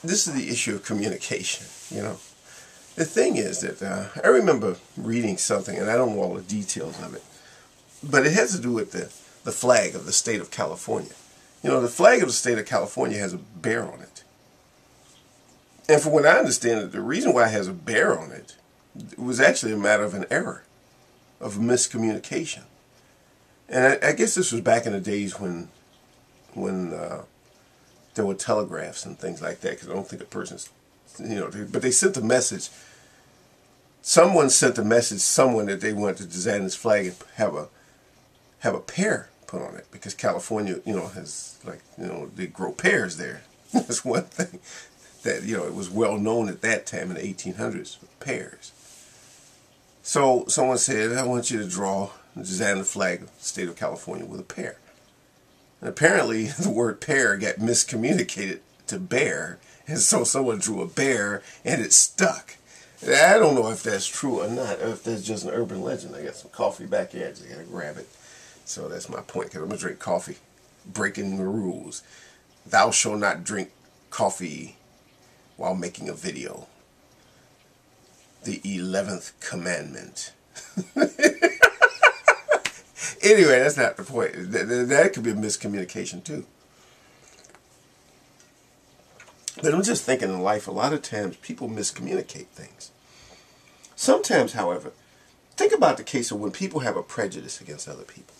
this is the issue of communication, you know. The thing is that I remember reading something, and I don't know all the details of it, but it has to do with the flag of the state of California. You know, the flag of the state of California has a bear on it. And from what I understand, the reason why it has a bear on it was actually a matter of an error, of miscommunication. And I guess this was back in the days when there were telegraphs and things like that, because I don't think a person's, you know, but they sent a message. Someone sent a message someone that they wanted to design this flag and have a pear put on it, because California, you know, has, like, you know, they grow pears there. That's one thing that, you know, it was well known at that time in the 1800s, pears. So someone said, I want you to draw and design the flag of the state of California with a pear. And apparently the word pear got miscommunicated to bear, and so someone drew a bear and it stuck. And I don't know if that's true or not, or if that's just an urban legend. I got some coffee back here, I just gotta grab it. So that's my point, because I'm gonna drink coffee, breaking the rules. Thou shalt not drink coffee while making a video. The 11th commandment. Anyway, that's not the point. That could be a miscommunication too. But I'm just thinking in life, a lot of times people miscommunicate things. Sometimes, however, think about the case of when people have a prejudice against other people.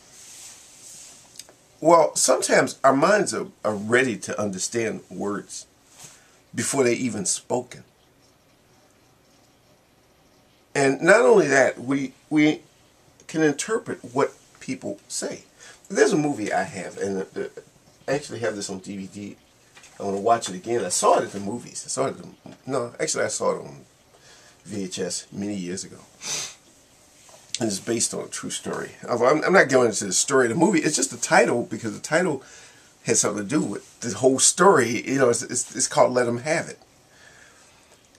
Well, sometimes our minds are ready to understand words before they're even spoken. And not only that, we can interpret what people say. There's a movie I have, and I actually have this on DVD. I want to watch it again. I saw it at the movies. I saw it I saw it on VHS many years ago. And it's based on a true story. Although I'm not going into the story of the movie. It's just the title, because the title has something to do with the whole story. You know, it's called Let 'Em Have It.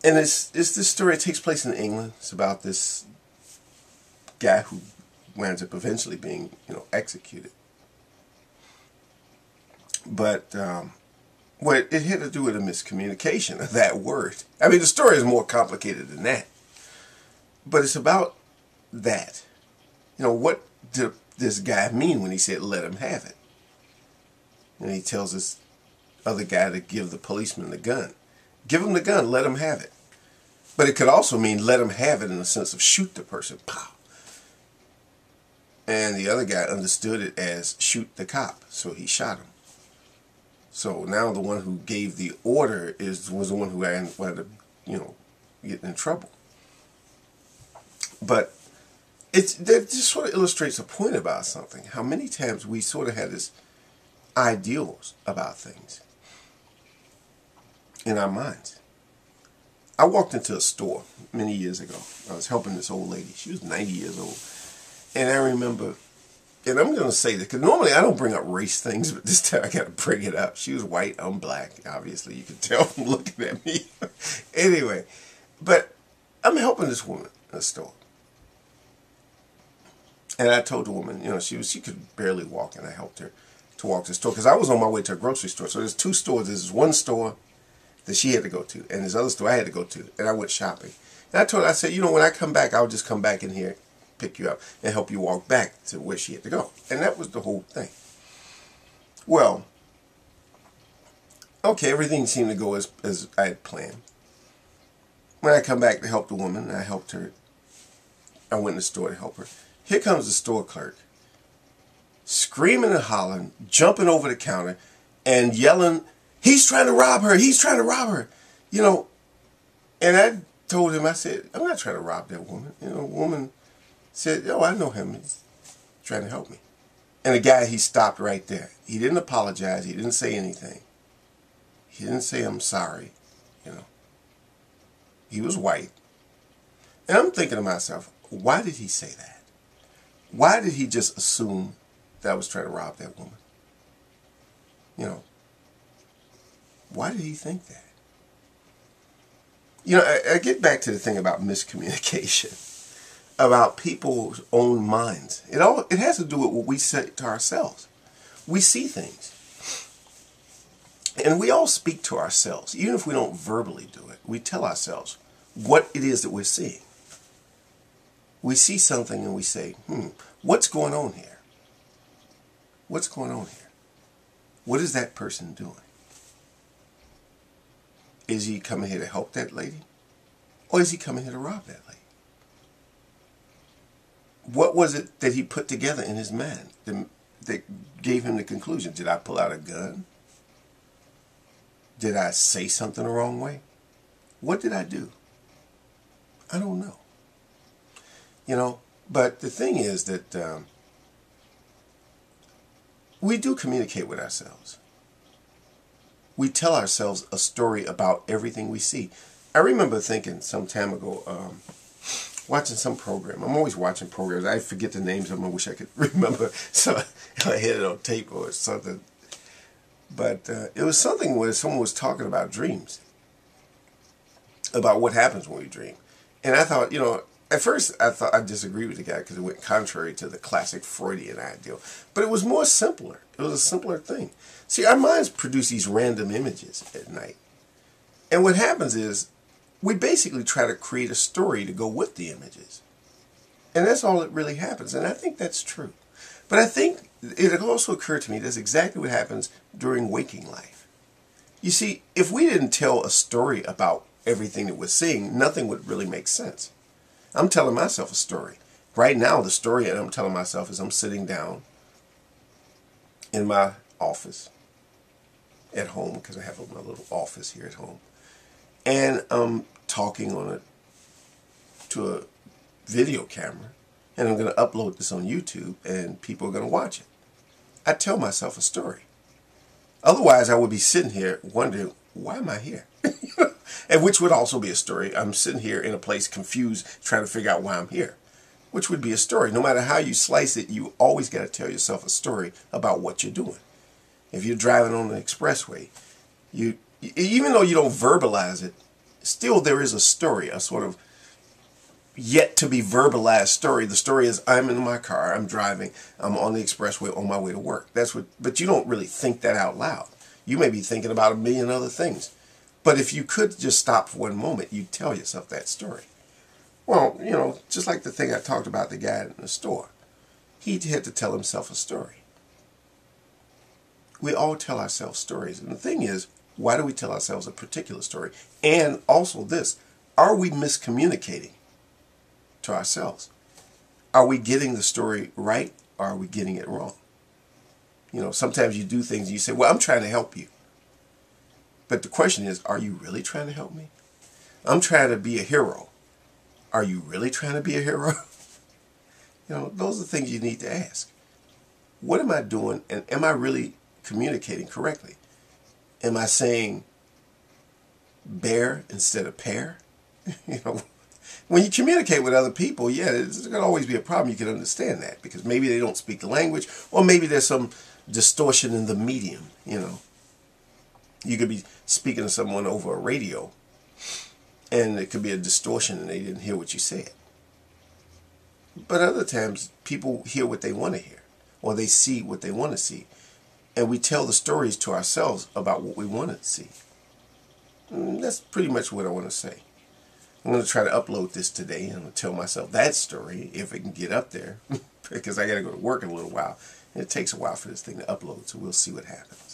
And it's this story. It takes place in England. It's about this guy who winds up eventually being, you know, executed. But what it had to do with a miscommunication of that word. I mean, the story is more complicated than that. But it's about that. You know, what did this guy mean when he said, let him have it? And he tells this other guy to give the policeman the gun. Give him the gun, let him have it. But it could also mean let him have it in the sense of shoot the person. Pow. And the other guy understood it as shoot the cop, so he shot him. So now the one who gave the order was the one who wanted to, you know, get in trouble. But that just sort of illustrates a point about something. How many times we sort of had this ideals about things in our minds. I walked into a store many years ago. I was helping this old lady. She was 90 years old. And I remember, and I'm going to say this, because normally I don't bring up race things, but this time I got to bring it up. She was white, I'm black. Obviously, you can tell from looking at me. Anyway, but I'm helping this woman in the store. And I told the woman, you know, she could barely walk, and I helped her to walk to the store, because I was on my way to a grocery store. So there's two stores. There's one store that she had to go to, and this other store I had to go to, and I went shopping. And I told her, I said, you know, when I come back, I'll just come back in here, pick you up, and help you walk back to where she had to go. And that was the whole thing. Well, okay, everything seemed to go as I had planned. When I come back to help the woman, I helped her. I went in the store to help her. Here comes the store clerk, screaming and hollering, jumping over the counter, and yelling, he's trying to rob her, he's trying to rob her. You know, and I told him, I said, I'm not trying to rob that woman. You know, the woman said, oh, I know him, he's trying to help me. And the guy, he stopped right there. He didn't apologize, he didn't say anything. He didn't say, I'm sorry, you know. He was white. And I'm thinking to myself, why did he say that? Why did he just assume that I was trying to rob that woman? You know, why did he think that? You know, I get back to the thing about miscommunication, about people's own minds. It has to do with what we say to ourselves. We see things. And we all speak to ourselves. Even if we don't verbally do it, we tell ourselves what it is that we're seeing. We see something and we say, what's going on here? What's going on here? What is that person doing? Is he coming here to help that lady? Or is he coming here to rob that lady? What was it that he put together in his mind that gave him the conclusion? Did I pull out a gun? Did I say something the wrong way? What did I do? I don't know. You know, but the thing is that we do communicate with ourselves. We tell ourselves a story about everything we see. I remember thinking some time ago, watching some program. I'm always watching programs. I forget the names of them. I wish I could remember. So I had it on tape or something. But it was something where someone was talking about dreams, about what happens when we dream. And I thought, you know, at first I thought I disagreed with the guy because it went contrary to the classic Freudian ideal. But it was more simpler. It was a simpler thing. See, our minds produce these random images at night. And what happens is we basically try to create a story to go with the images. And that's all that really happens. And I think that's true. But I think it also occurred to me that's exactly what happens during waking life. You see, if we didn't tell a story about everything that we're seeing, nothing would really make sense. I'm telling myself a story. Right now, the story that I'm telling myself is I'm sitting down in my office at home, because I have my little office here at home, and I'm talking to a video camera, and I'm going to upload this on YouTube, and people are going to watch it. I tell myself a story. Otherwise, I would be sitting here wondering, why am I here? And which would also be a story. I'm sitting here in a place confused, trying to figure out why I'm here, which would be a story. No matter how you slice it, you always got to tell yourself a story about what you're doing. If you're driving on the expressway, even though you don't verbalize it, still there is a story, a sort of yet to be verbalized story. The story is I'm in my car, I'm driving, I'm on the expressway on my way to work. But you don't really think that out loud. You may be thinking about a million other things. But if you could just stop for one moment, you'd tell yourself that story. Well, you know, just like the thing I talked about, the guy in the store. He had to tell himself a story. We all tell ourselves stories. And the thing is, why do we tell ourselves a particular story? And also this, are we miscommunicating to ourselves? Are we getting the story right, or are we getting it wrong? You know, sometimes you do things and you say, well, I'm trying to help you. But the question is, are you really trying to help me? I'm trying to be a hero. Are you really trying to be a hero? You know, those are things you need to ask. What am I doing, and am I really communicating correctly? Am I saying bear instead of pear? You know, when you communicate with other people, yeah, there's going to always be a problem. You can understand that because maybe they don't speak the language, or maybe there's some distortion in the medium, you know. You could be speaking to someone over a radio, and it could be a distortion and they didn't hear what you said. But other times, people hear what they want to hear, or they see what they want to see. And we tell the stories to ourselves about what we want to see. And that's pretty much what I want to say. I'm going to try to upload this today, and I'm going to tell myself that story, if it can get up there, because I got to go to work in a little while. And it takes a while for this thing to upload, so we'll see what happens.